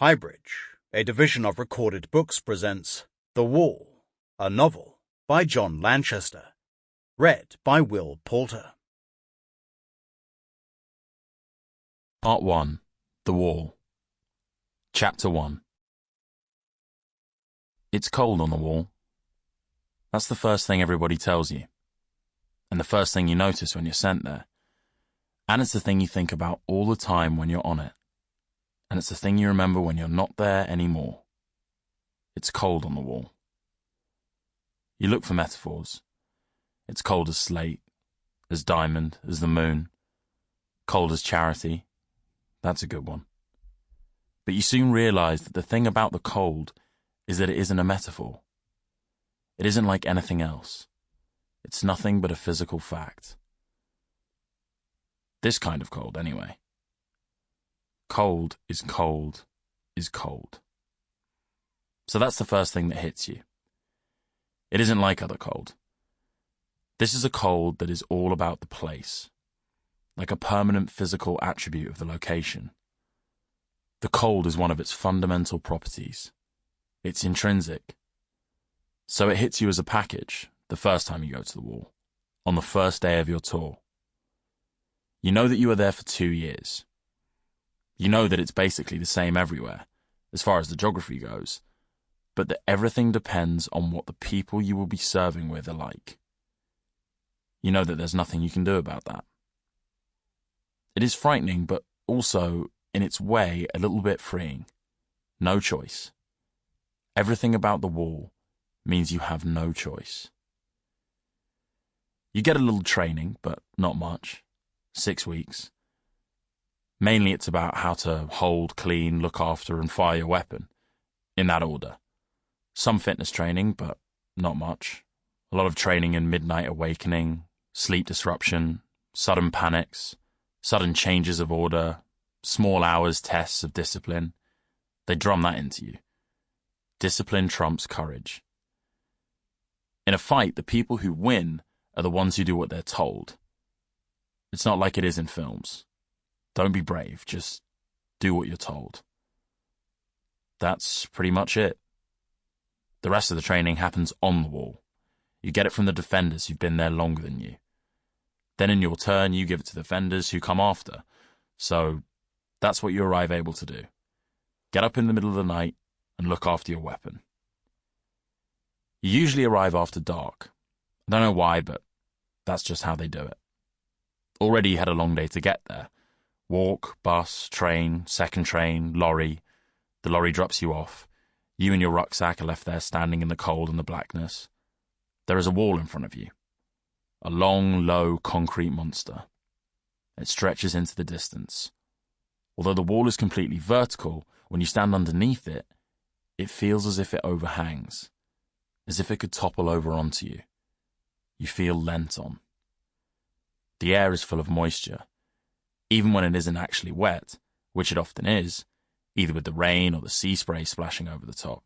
HighBridge, a division of Recorded Books, presents The Wall, a novel by John Lanchester, read by Will Poulter. Part 1. The Wall. Chapter 1. It's cold on the wall. That's the first thing everybody tells you, and the first thing you notice when you're sent there. And it's the thing you think about all the time when you're on it. And it's the thing you remember when you're not there anymore. It's cold on the wall. You look for metaphors. It's cold as slate, as diamond, as the moon. Cold as charity. That's a good one. But you soon realize that the thing about the cold is that it isn't a metaphor. It isn't like anything else. It's nothing but a physical fact. This kind of cold, anyway. Cold is cold is cold. So that's the first thing that hits you. It isn't like other cold. This is a cold that is all about the place, like a permanent physical attribute of the location. The cold is one of its fundamental properties. It's intrinsic. So it hits you as a package the first time you go to the wall, on the first day of your tour. You know that you are there for 2 years. You know that it's basically the same everywhere, as far as the geography goes, but that everything depends on what the people you will be serving with are like. You know that there's nothing you can do about that. It is frightening, but also, in its way, a little bit freeing. No choice. Everything about the wall means you have no choice. You get a little training, but not much. 6 weeks. Mainly it's about how to hold, clean, look after, and fire your weapon. In that order. Some fitness training, but not much. A lot of training in midnight awakening, sleep disruption, sudden panics, sudden changes of order, small hours tests of discipline. They drum that into you. Discipline trumps courage. In a fight, the people who win are the ones who do what they're told. It's not like it is in films. Don't be brave, just do what you're told. That's pretty much it. The rest of the training happens on the wall. You get it from the defenders who've been there longer than you. Then in your turn, you give it to the defenders who come after. So that's what you arrive able to do. Get up in the middle of the night and look after your weapon. You usually arrive after dark. I don't know why, but that's just how they do it. Already you had a long day to get there. Walk, bus, train, second train, lorry. The lorry drops you off. You and your rucksack are left there standing in the cold and the blackness. There is a wall in front of you. A long, low, concrete monster. It stretches into the distance. Although the wall is completely vertical, when you stand underneath it, it feels as if it overhangs. As if it could topple over onto you. You feel leant on. The air is full of moisture. Even when it isn't actually wet, which it often is, either with the rain or the sea spray splashing over the top.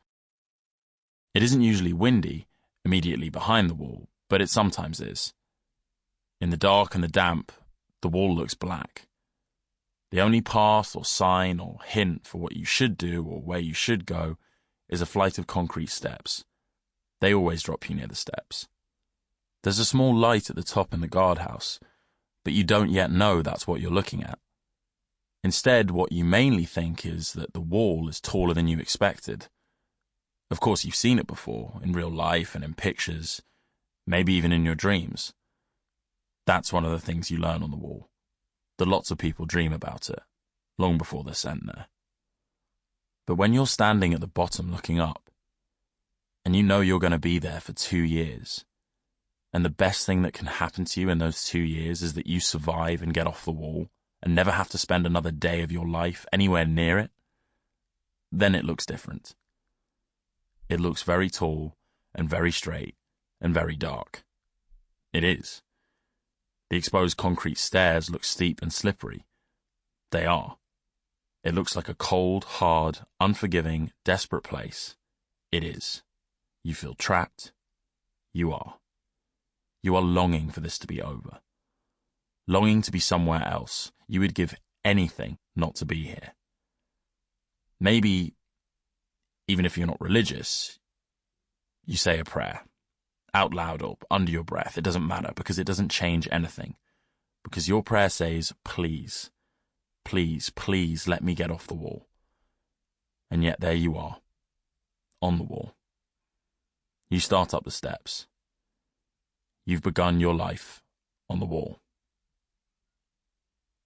It isn't usually windy, immediately behind the wall, but it sometimes is. In the dark and the damp, the wall looks black. The only path or sign or hint for what you should do or where you should go is a flight of concrete steps. They always drop you near the steps. There's a small light at the top in the guardhouse, but you don't yet know that's what you're looking at. Instead, what you mainly think is that the wall is taller than you expected. Of course, you've seen it before, in real life and in pictures, maybe even in your dreams. That's one of the things you learn on the wall, that lots of people dream about it, long before they're sent there. But when you're standing at the bottom looking up, and you know you're going to be there for 2 years, and the best thing that can happen to you in those 2 years is that you survive and get off the wall and never have to spend another day of your life anywhere near it, then it looks different. It looks very tall and very straight and very dark. It is. The exposed concrete stairs look steep and slippery. They are. It looks like a cold, hard, unforgiving, desperate place. It is. You feel trapped. You are. You are longing for this to be over. Longing to be somewhere else. You would give anything not to be here. Maybe, even if you're not religious, you say a prayer, out loud or under your breath. It doesn't matter, because it doesn't change anything. Because your prayer says, please, please, please let me get off the wall. And yet there you are, on the wall. You start up the steps. You've begun your life on the wall.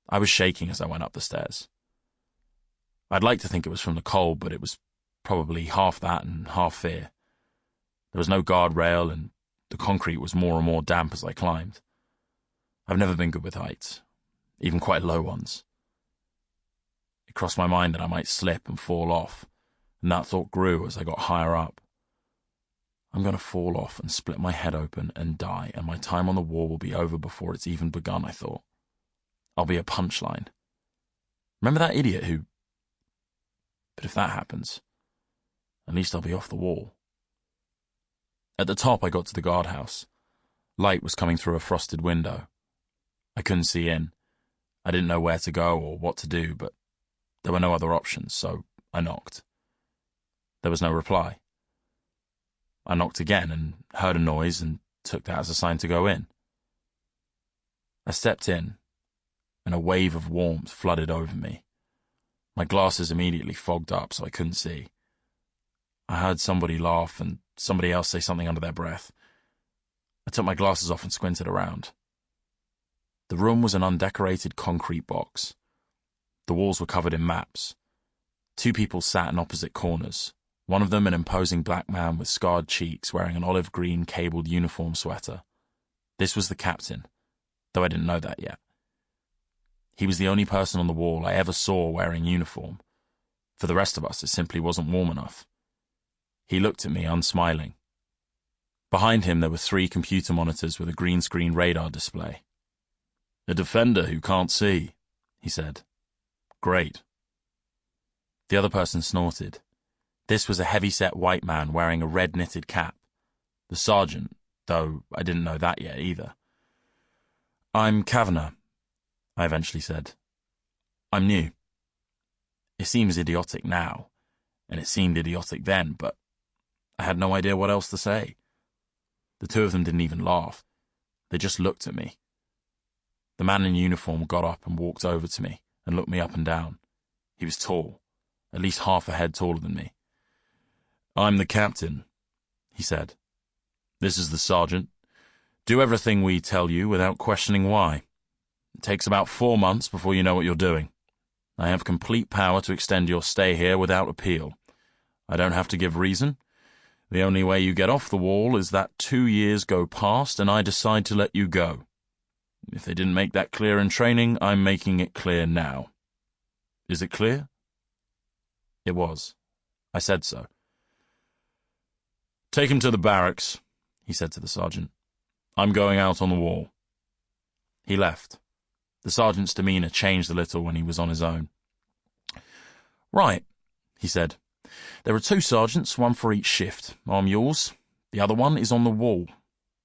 I was shaking as I went up the stairs. I'd like to think it was from the cold, but it was probably half that and half fear. There was no guardrail, and the concrete was more and more damp as I climbed. I've never been good with heights, even quite low ones. It crossed my mind that I might slip and fall off, and that thought grew as I got higher up. I'm going to fall off and split my head open and die, and my time on the wall will be over before it's even begun, I thought. I'll be a punchline. Remember that idiot who... But if that happens, at least I'll be off the wall. At the top, I got to the guardhouse. Light was coming through a frosted window. I couldn't see in. I didn't know where to go or what to do, but there were no other options, so I knocked. There was no reply. I knocked again and heard a noise and took that as a sign to go in. I stepped in, and a wave of warmth flooded over me. My glasses immediately fogged up so I couldn't see. I heard somebody laugh and somebody else say something under their breath. I took my glasses off and squinted around. The room was an undecorated concrete box. The walls were covered in maps. 2 people sat in opposite corners, one of them an imposing black man with scarred cheeks wearing an olive green cabled uniform sweater. This was the captain, though I didn't know that yet. He was the only person on the wall I ever saw wearing uniform. For the rest of us, it simply wasn't warm enough. He looked at me, unsmiling. Behind him, there were 3 computer monitors with a green screen radar display. "A defender who can't see," he said. "Great." The other person snorted. This was a heavy-set white man wearing a red knitted cap. The sergeant, though I didn't know that yet either. "I'm Kavanagh," I eventually said. "I'm new." It seems idiotic now, and it seemed idiotic then, but I had no idea what else to say. The 2 of them didn't even laugh. They just looked at me. The man in uniform got up and walked over to me and looked me up and down. He was tall, at least half a head taller than me. "I'm the captain," he said. "This is the sergeant. Do everything we tell you without questioning why. It takes about 4 months before you know what you're doing. I have complete power to extend your stay here without appeal. I don't have to give reason. The only way you get off the wall is that 2 years go past and I decide to let you go. If they didn't make that clear in training, I'm making it clear now. Is it clear?" It was. I said so. "Take him to the barracks," he said to the sergeant. "I'm going out on the wall." He left. The sergeant's demeanour changed a little when he was on his own. "Right," he said. "There are 2 sergeants, 1 for each shift. I'm yours. The other one is on the wall.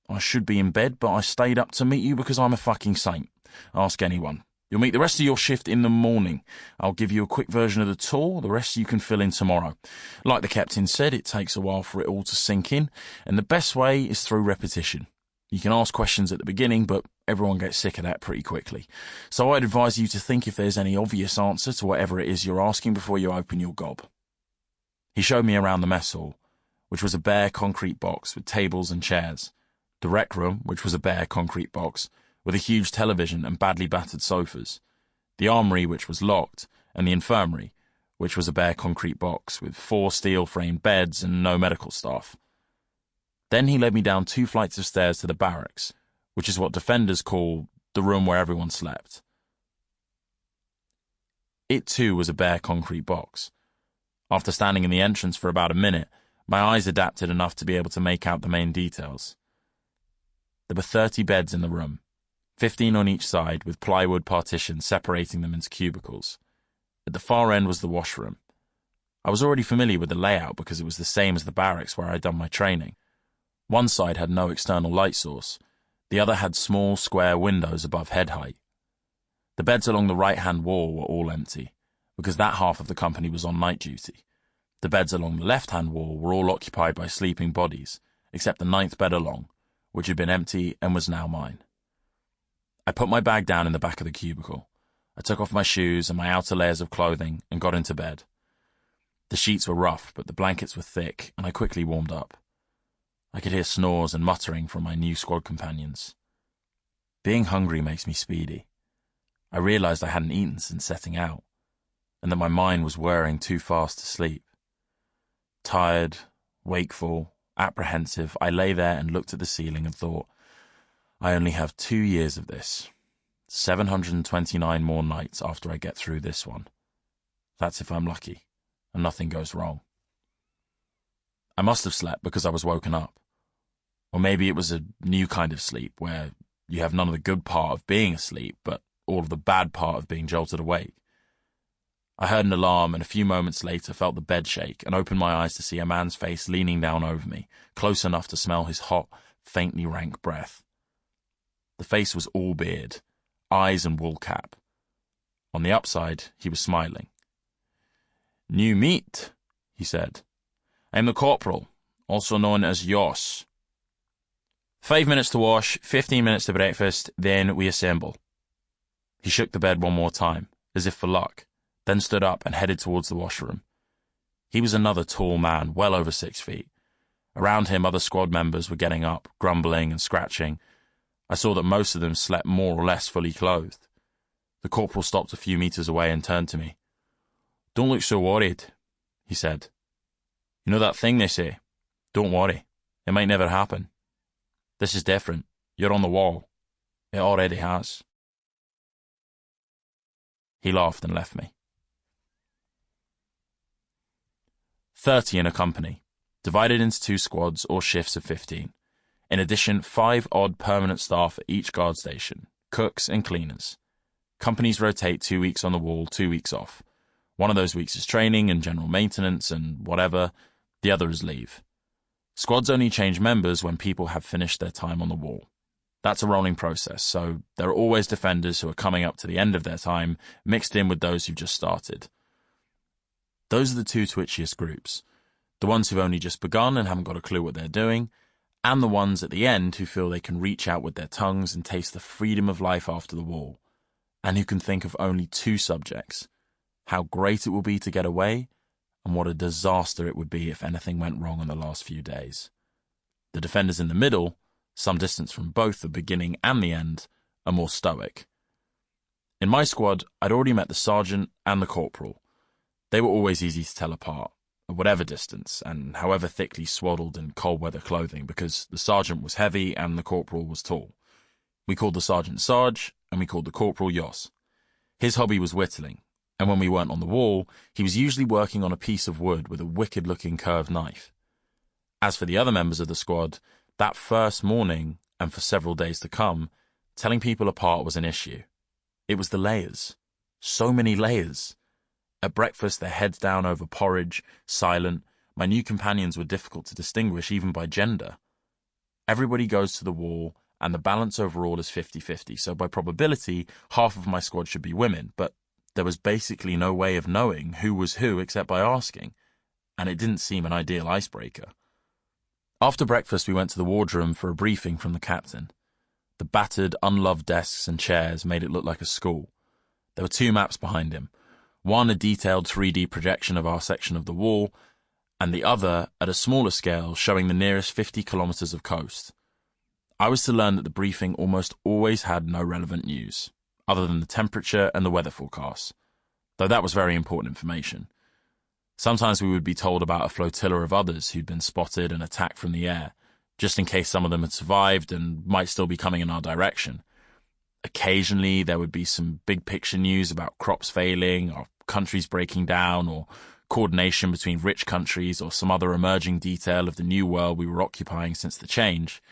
I should be in bed, but I stayed up to meet you because I'm a fucking saint. Ask anyone. You'll meet the rest of your shift in the morning. I'll give you a quick version of the tour. The rest you can fill in tomorrow. Like the captain said, it takes a while for it all to sink in, and the best way is through repetition. You can ask questions at the beginning, but everyone gets sick of that pretty quickly. So I'd advise you to think if there's any obvious answer to whatever it is you're asking before you open your gob." He showed me around the mess hall, which was a bare concrete box with tables and chairs, the rec room, which was a bare concrete box, with a huge television and badly battered sofas, the armory, which was locked, and the infirmary, which was a bare concrete box with 4 steel-framed beds and no medical staff. Then he led me down 2 flights of stairs to the barracks, which is what defenders call the room where everyone slept. It too was a bare concrete box. After standing in the entrance for about a minute, my eyes adapted enough to be able to make out the main details. There were 30 beds in the room, 15 on each side, with plywood partitions separating them into cubicles. At the far end was the washroom. I was already familiar with the layout because it was the same as the barracks where I'd done my training. One side had no external light source. The other had small, square windows above head height. The beds along the right-hand wall were all empty. because that half of the company was on night duty. The beds along the left-hand wall were all occupied by sleeping bodies, except the 9th bed along, which had been empty and was now mine. I put my bag down in the back of the cubicle. I took off my shoes and my outer layers of clothing and got into bed. The sheets were rough, but the blankets were thick, and I quickly warmed up. I could hear snores and muttering from my new squad companions. Being hungry makes me speedy. I realized I hadn't eaten since setting out, and that my mind was whirring too fast to sleep. Tired, wakeful, apprehensive, I lay there and looked at the ceiling and thought, I only have 2 years of this. 729 more nights after I get through this one. That's if I'm lucky, and nothing goes wrong. I must have slept because I was woken up. Or maybe it was a new kind of sleep, where you have none of the good part of being asleep, but all of the bad part of being jolted awake. I heard an alarm and a few moments later felt the bed shake and opened my eyes to see a man's face leaning down over me, close enough to smell his hot, faintly rank breath. The face was all beard, eyes and wool cap. On the upside, he was smiling. "New meat," he said. "I'm the corporal, also known as Yoss. 5 minutes to wash, 15 minutes to breakfast, then we assemble." He shook the bed one more time, as if for luck, then stood up and headed towards the washroom. He was another tall man, well over 6 feet. Around him, other squad members were getting up, grumbling and scratching. I saw that most of them slept more or less fully clothed. The corporal stopped a few meters away and turned to me. "Don't look so worried," he said. "You know that thing they say? Don't worry. It might never happen. This is different. You're on the wall. It already has." He laughed and left me. 30 in a company, divided into 2 squads or shifts of 15. In addition, 5 odd permanent staff at each guard station, cooks and cleaners. Companies rotate 2 weeks on the wall, 2 weeks off. One of those weeks is training and general maintenance and whatever, the other is leave. Squads only change members when people have finished their time on the wall. That's a rolling process, so there are always defenders who are coming up to the end of their time, mixed in with those who've just started. Those are the 2 twitchiest groups. The ones who've only just begun and haven't got a clue what they're doing, and the ones at the end who feel they can reach out with their tongues and taste the freedom of life after the wall, and who can think of only 2 subjects: how great it will be to get away, and what a disaster it would be if anything went wrong in the last few days. The defenders in the middle, some distance from both the beginning and the end, are more stoic. In my squad, I'd already met the sergeant and the corporal. They were always easy to tell apart, at whatever distance, and however thickly swaddled in cold-weather clothing, because the sergeant was heavy and the corporal was tall. We called the sergeant Sarge, and we called the corporal Yoss. His hobby was whittling, and when we weren't on the wall, he was usually working on a piece of wood with a wicked-looking curved knife. As for the other members of the squad, that first morning, and for several days to come, telling people apart was an issue. It was the layers. So many layers. At breakfast, their heads down over porridge, silent. My new companions were difficult to distinguish even by gender. Everybody goes to the wall, and the balance overall is 50-50, so by probability, half of my squad should be women, but there was basically no way of knowing who was who except by asking, and it didn't seem an ideal icebreaker. After breakfast, we went to the wardroom for a briefing from the captain. The battered, unloved desks and chairs made it look like a school. There were 2 maps behind him, one a detailed 3D projection of our section of the wall, and the other, at a smaller scale, showing the nearest 50 kilometers of coast. I was to learn that the briefing almost always had no relevant news, other than the temperature and the weather forecasts, though that was very important information. Sometimes we would be told about a flotilla of others who'd been spotted and attacked from the air, just in case some of them had survived and might still be coming in our direction. Occasionally, there would be some big-picture news about crops failing, or countries breaking down, or coordination between rich countries, or some other emerging detail of the new world we were occupying since the change.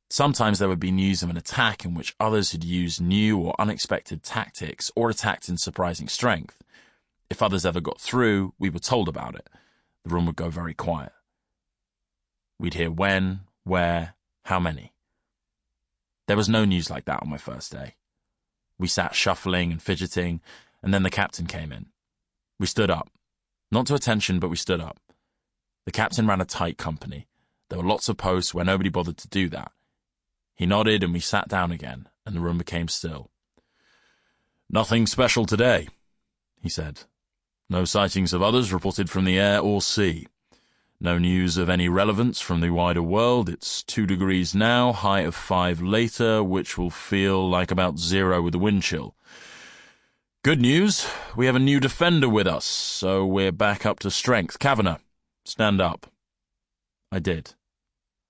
Sometimes there would be news of an attack in which others had used new or unexpected tactics or attacked in surprising strength. If others ever got through, we were told about it. The room would go very quiet. We'd hear when, where, how many. There was no news like that on my first day. We sat shuffling and fidgeting, and then the captain came in. We stood up. Not to attention, but we stood up. The captain ran a tight company. There were lots of posts where nobody bothered to do that. He nodded and we sat down again, and the room became still. "Nothing special today," he said. "No sightings of others reported from the air or sea. No news of any relevance from the wider world. It's 2 degrees now, high of 5 later, which will feel like about 0 with the wind chill. Good news, we have a new defender with us, so we're back up to strength. Kavanagh, stand up." I did.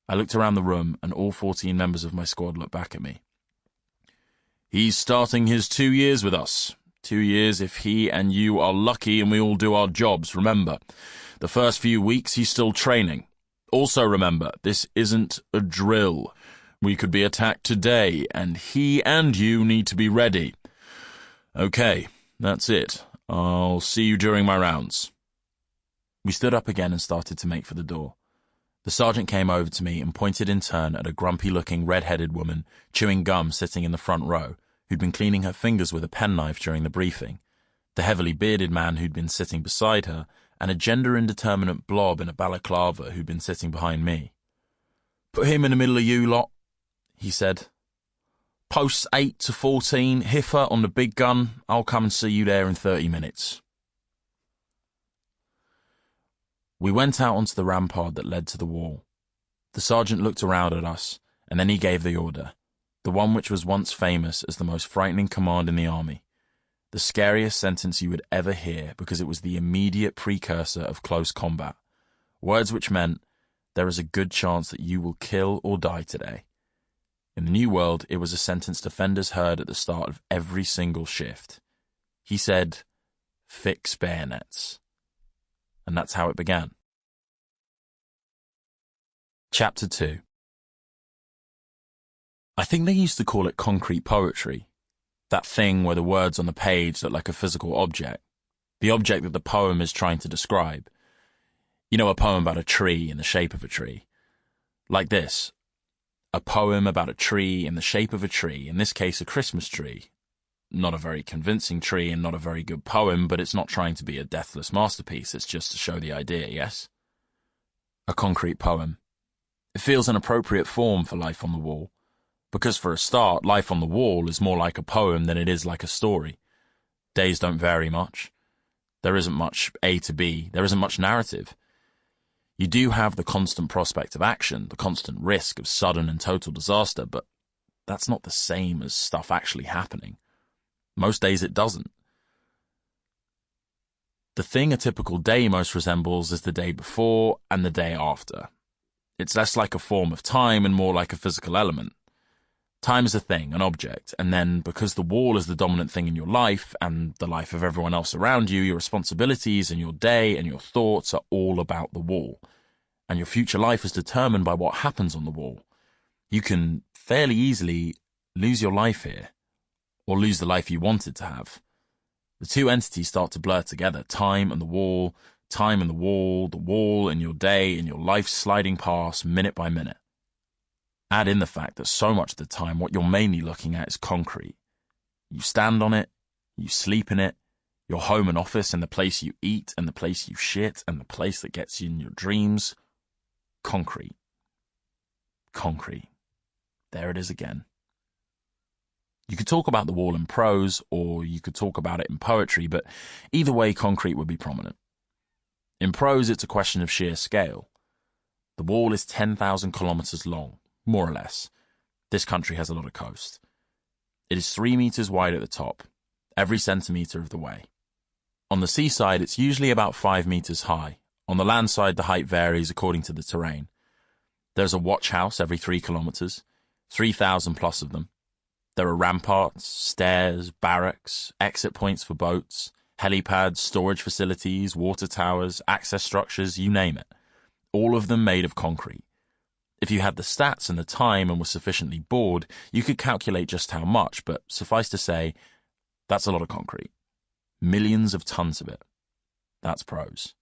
I looked around the room, and all 14 members of my squad looked back at me. "He's starting his 2 years with us. 2 years if he and you are lucky and we all do our jobs, remember. The first few weeks he's still training. Also remember, this isn't a drill. We could be attacked today, and he and you need to be ready. Okay, that's it. I'll see you during my rounds." We stood up again and started to make for the door. The sergeant came over to me and pointed in turn at a grumpy-looking red-headed woman chewing gum sitting in the front row, who'd been cleaning her fingers with a penknife during the briefing, the heavily bearded man who'd been sitting beside her, and a gender-indeterminate blob in a balaclava who'd been sitting behind me. "Put him in the middle of you lot," he said. "Posts 8 to 14, Hiffer on the big gun. I'll come and see you there in 30 minutes. We went out onto the rampart that led to the wall. The sergeant looked around at us, and then he gave the order, the one which was once famous as the most frightening command in the army. The scariest sentence you would ever hear because it was the immediate precursor of close combat. Words which meant, there is a good chance that you will kill or die today. In the New World, it was a sentence defenders heard at the start of every single shift. He said, "Fix bayonets." And that's how it began. Chapter 2. I think they used to call it concrete poetry. That thing where the words on the page look like a physical object. The object that the poem is trying to describe. You know, a poem about a tree in the shape of a tree. Like this. A poem about a tree in the shape of a tree, in this case a Christmas tree. Not a very convincing tree and not a very good poem, but it's not trying to be a deathless masterpiece, it's just to show the idea, yes? A concrete poem. It feels an appropriate form for Life on the Wall. Because for a start, Life on the Wall is more like a poem than it is like a story. Days don't vary much. There isn't much A to B. There isn't much narrative. You do have the constant prospect of action, the constant risk of sudden and total disaster, but that's not the same as stuff actually happening. Most days it doesn't. The thing a typical day most resembles is the day before and the day after. It's less like a form of time and more like a physical element. Time is a thing, an object, and then because the wall is the dominant thing in your life and the life of everyone else around you, your responsibilities and your day and your thoughts are all about the wall. And your future life is determined by what happens on the wall. You can fairly easily lose your life here, or lose the life you wanted to have. The two entities start to blur together, time and the wall and your day and your life sliding past minute by minute. Add in the fact that so much of the time what you're mainly looking at is concrete. You stand on it, you sleep in it, your home and office and the place you eat and the place you shit and the place that gets you in your dreams. Concrete. Concrete. There it is again. You could talk about the wall in prose, or you could talk about it in poetry, but either way concrete would be prominent. In prose, it's a question of sheer scale. The wall is 10,000 kilometers long, more or less. This country has a lot of coast. It is 3 meters wide at the top, every centimeter of the way. On the seaside, it's usually about 5 meters high. On the land side, the height varies according to the terrain. There's a watch house every 3 kilometers, 3,000 plus of them. There are ramparts, stairs, barracks, exit points for boats, helipads, storage facilities, water towers, access structures, you name it. All of them made of concrete. If you had the stats and the time and were sufficiently bored, you could calculate just how much, but suffice to say, that's a lot of concrete. Millions of tons of it. That's prose.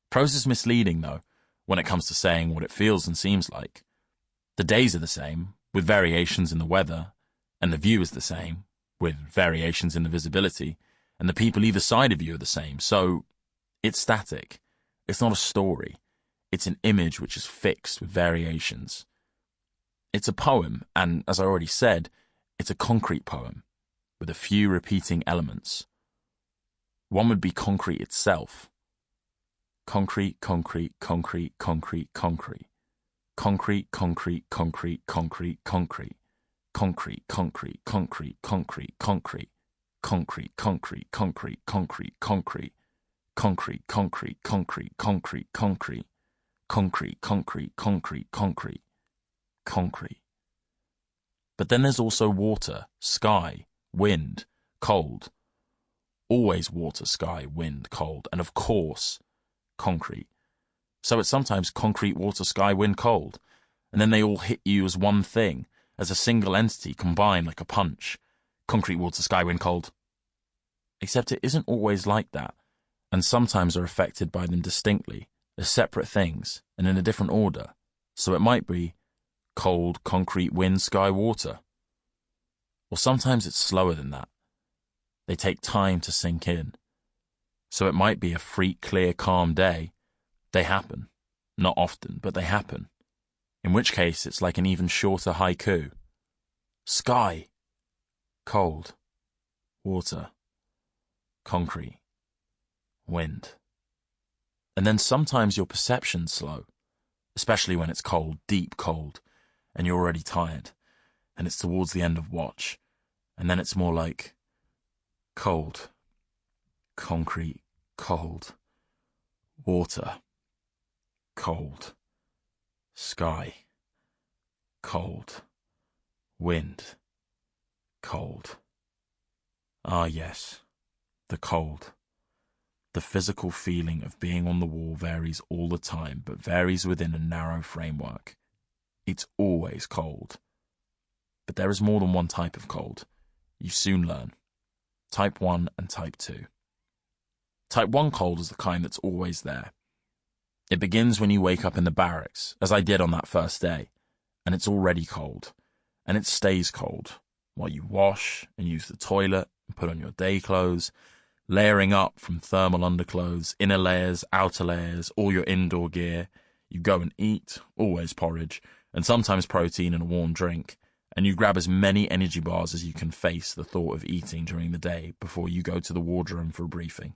Prose is misleading, though, when it comes to saying what it feels and seems like. The days are the same, with variations in the weather, and the view is the same, with variations in the visibility, and the people either side of you are the same, so it's static. It's not a story. It's an image which is fixed with variations. It's a poem, and as I already said, it's a concrete poem, with a few repeating elements. One would be concrete itself. Concrete, concrete, concrete, concrete, concrete. Concrete, concrete, concrete, concrete, concrete. Concrete, concrete, concrete, concrete, concrete. Concrete, concrete, concrete, concrete, concrete. Concrete, concrete, concrete, concrete, concrete. Concrete, concrete, concrete, concrete. Concrete. But then there's also water, sky, wind, cold. Always water, sky, wind, cold, and of course, concrete. So it's sometimes concrete, water, sky, wind, cold, and then they all hit you as one thing, as a single entity combined like a punch. Concrete, water, sky, wind, cold. Except it isn't always like that, and sometimes are affected by them distinctly, as separate things, and in a different order. So it might be cold, concrete, wind, sky, water. Or sometimes it's slower than that. They take time to sink in. So it might be a freak, clear, calm day. They happen. Not often, but they happen. In which case it's like an even shorter haiku. Sky. Cold. Water. Concrete. Wind. And then sometimes your perception's slow, especially when it's cold, deep cold, and you're already tired, and it's towards the end of watch, and then it's more like cold, concrete, cold, water, cold, sky, cold, wind, cold. Ah, yes, the cold. The physical feeling of being on the wall varies all the time, but varies within a narrow framework. It's always cold. But there is more than one type of cold. You soon learn. Type 1 and Type 2. Type 1 cold is the kind that's always there. It begins when you wake up in the barracks, as I did on that first day, and it's already cold, and it stays cold, while you wash and use the toilet and put on your day clothes, layering up from thermal underclothes, inner layers, outer layers, all your indoor gear. You go and eat, always porridge, and sometimes protein and a warm drink, and you grab as many energy bars as you can face the thought of eating during the day before you go to the wardroom for a briefing,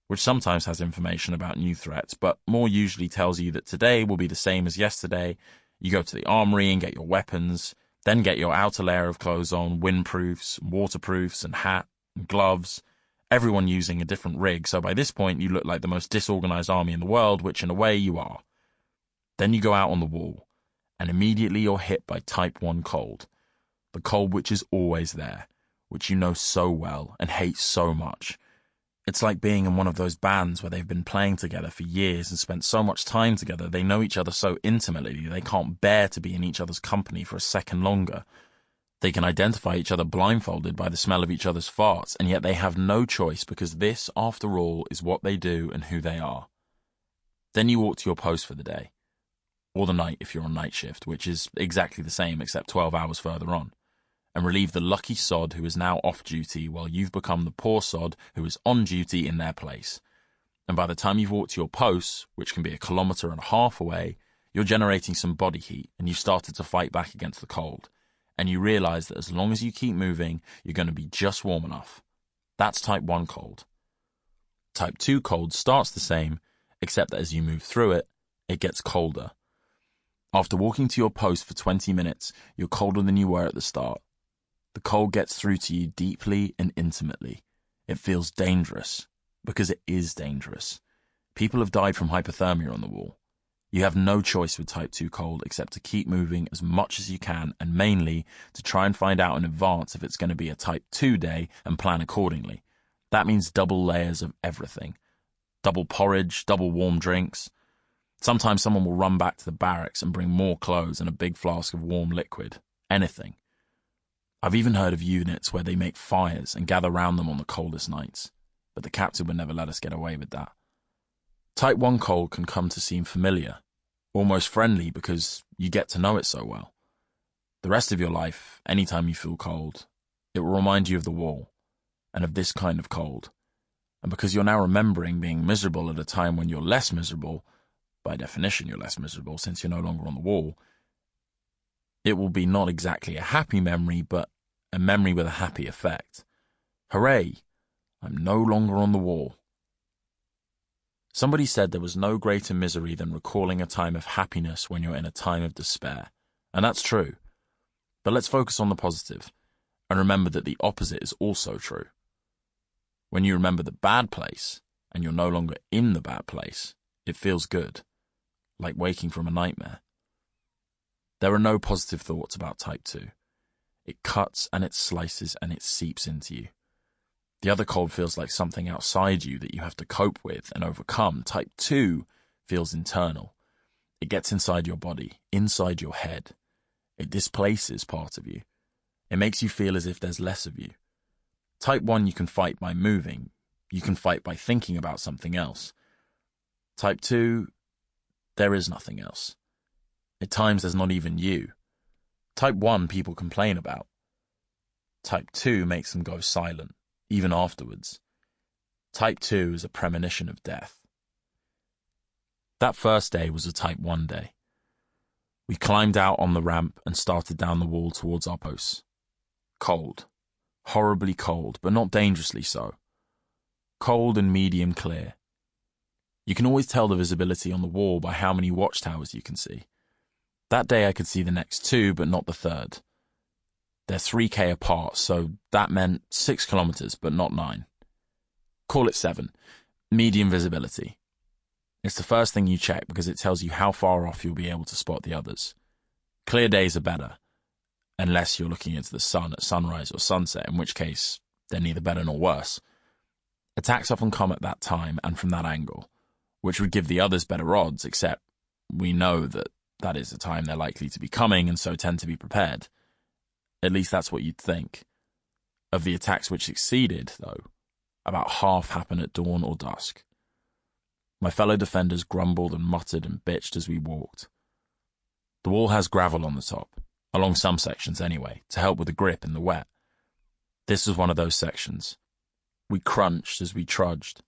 which sometimes has information about new threats, but more usually tells you that today will be the same as yesterday. You go to the armory and get your weapons, then get your outer layer of clothes on, windproofs, waterproofs, and hat, and gloves, everyone using a different rig, so by this point you look like the most disorganized army in the world, which in a way you are. Then you go out on the wall, and immediately you're hit by Type 1 cold, the cold which is always there, which you know so well and hate so much. It's like being in one of those bands where they've been playing together for years and spent so much time together they know each other so intimately they can't bear to be in each other's company for a second longer. They can identify each other blindfolded by the smell of each other's farts, and yet they have no choice because this, after all, is what they do and who they are. Then you walk to your post for the day, or the night if you're on night shift, which is exactly the same except 12 hours further on, and relieve the lucky sod who is now off duty while you've become the poor sod who is on duty in their place. And by the time you've walked to your post, which can be 1.5 kilometers away, you're generating some body heat and you've started to fight back against the cold. And you realize that as long as you keep moving, you're going to be just warm enough. That's Type 1 cold. Type 2 cold starts the same, except that as you move through it, it gets colder. After walking to your post for 20 minutes, you're colder than you were at the start. The cold gets through to you deeply and intimately. It feels dangerous, because it is dangerous. People have died from hypothermia on the wall. You have no choice with Type 2 cold except to keep moving as much as you can, and mainly to try and find out in advance if it's going to be a Type 2 day and plan accordingly. That means double layers of everything. Double porridge, double warm drinks. Sometimes someone will run back to the barracks and bring more clothes and a big flask of warm liquid. Anything. I've even heard of units where they make fires and gather round them on the coldest nights, but the captain would never let us get away with that. Type 1 cold can come to seem familiar, almost friendly because you get to know it so well. The rest of your life, anytime you feel cold, it will remind you of the wall, and of this kind of cold. And because you're now remembering being miserable at a time when you're less miserable, by definition you're less miserable since you're no longer on the wall, it will be not exactly a happy memory, but a memory with a happy effect. Hooray! I'm no longer on the wall. Somebody said there was no greater misery than recalling a time of happiness when you're in a time of despair. And that's true. But let's focus on the positive, and remember that the opposite is also true. When you remember the bad place, and you're no longer in the bad place, it feels good, like waking from a nightmare. There are no positive thoughts about Type 2. It cuts and it slices and it seeps into you. The other cold feels like something outside you that you have to cope with and overcome. Type 2 feels internal. It gets inside your body, inside your head. It displaces part of you. It makes you feel as if there's less of you. Type 1 you can fight by moving. You can fight by thinking about something else. Type 2, there is nothing else. At times there's not even you. Type 1 people complain about. Type 2 makes them go silent, even afterwards. Type 2 is a premonition of death. That first day was a Type 1 day. We climbed out on the ramp and started down the wall towards our posts. Cold. Horribly cold, but not dangerously so. Cold and medium clear. You can always tell the visibility on the wall by how many watchtowers you can see. That day I could see the next 2, but not the third. They're 3K apart, so that meant 6 kilometers, but not 9. Call it 7. Medium visibility. It's the first thing you check because it tells you how far off you'll be able to spot the others. Clear days are better, unless you're looking into the sun at sunrise or sunset, in which case they're neither better nor worse. Attacks often come at that time and from that angle, which would give the others better odds, except we know that that is the time they're likely to be coming and so tend to be prepared. At least that's what you'd think. Of the attacks which succeeded, though, about half happen at dawn or dusk. My fellow defenders grumbled and muttered and bitched as we walked. The wall has gravel on the top, along some sections anyway, to help with the grip in the wet. This was one of those sections. We crunched as we trudged.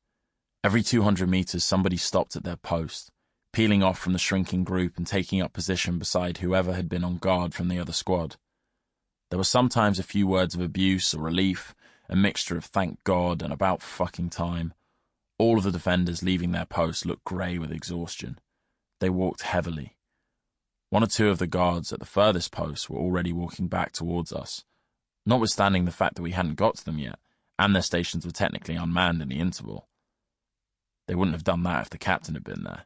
Every 200 meters somebody stopped at their post, peeling off from the shrinking group and taking up position beside whoever had been on guard from the other squad. There were sometimes a few words of abuse or relief, a mixture of thank God and about fucking time. All of the defenders leaving their post looked grey with exhaustion. They walked heavily. 1 or 2 of the guards at the furthest post were already walking back towards us, notwithstanding the fact that we hadn't got to them yet, and their stations were technically unmanned in the interval. They wouldn't have done that if the captain had been there.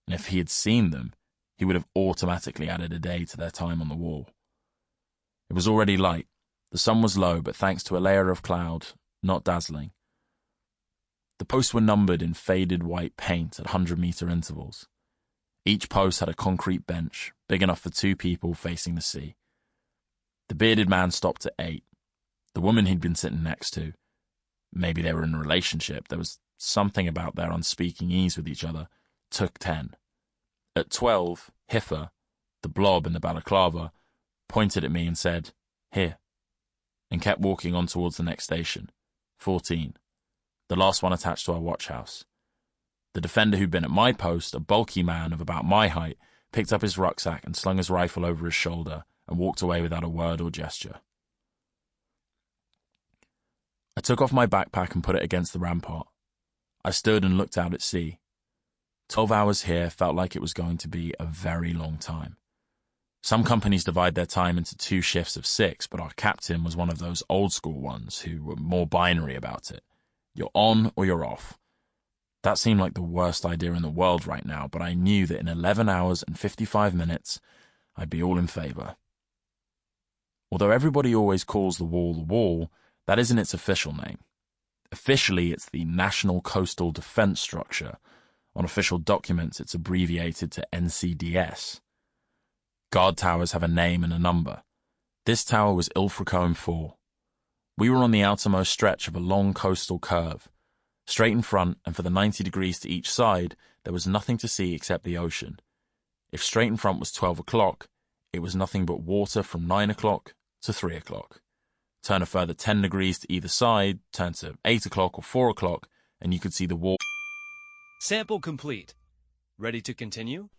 And if he had seen them, he would have automatically added a day to their time on the wall. It was already light. The sun was low, but thanks to a layer of cloud, not dazzling. The posts were numbered in faded white paint at 100-meter intervals. Each post had a concrete bench, big enough for 2 people facing the sea. The bearded man stopped at 8. The woman he'd been sitting next to, maybe they were in a relationship, there was something about their unspeaking ease with each other, took 10. At 12, Hiffer, the blob in the balaclava, pointed at me and said, "Here," and kept walking on towards the next station, 14. The last one attached to our watch house. The defender who'd been at my post, a bulky man of about my height, picked up his rucksack and slung his rifle over his shoulder and walked away without a word or gesture. I took off my backpack and put it against the rampart. I stood and looked out at sea. 12 hours here felt like it was going to be a very long time. Some companies divide their time into 2 shifts of 6, but our captain was one of those old-school ones who were more binary about it. You're on or you're off. That seemed like the worst idea in the world right now, but I knew that in 11 hours and 55 minutes, I'd be all in favour. Although everybody always calls the wall, that isn't its official name. Officially, it's the National Coastal Defence Structure. On official documents, it's abbreviated to NCDS. Guard towers have a name and a number. This tower was Ilfracombe 4. We were on the outermost stretch of a long coastal curve. Straight in front, and for the 90 degrees to each side, there was nothing to see except the ocean. If straight in front was 12 o'clock, it was nothing but water from 9 o'clock to 3 o'clock. Turn a further 10 degrees to either side, turn to 8 o'clock or 4 o'clock, and you could see the wall. Sample complete. Ready to continue?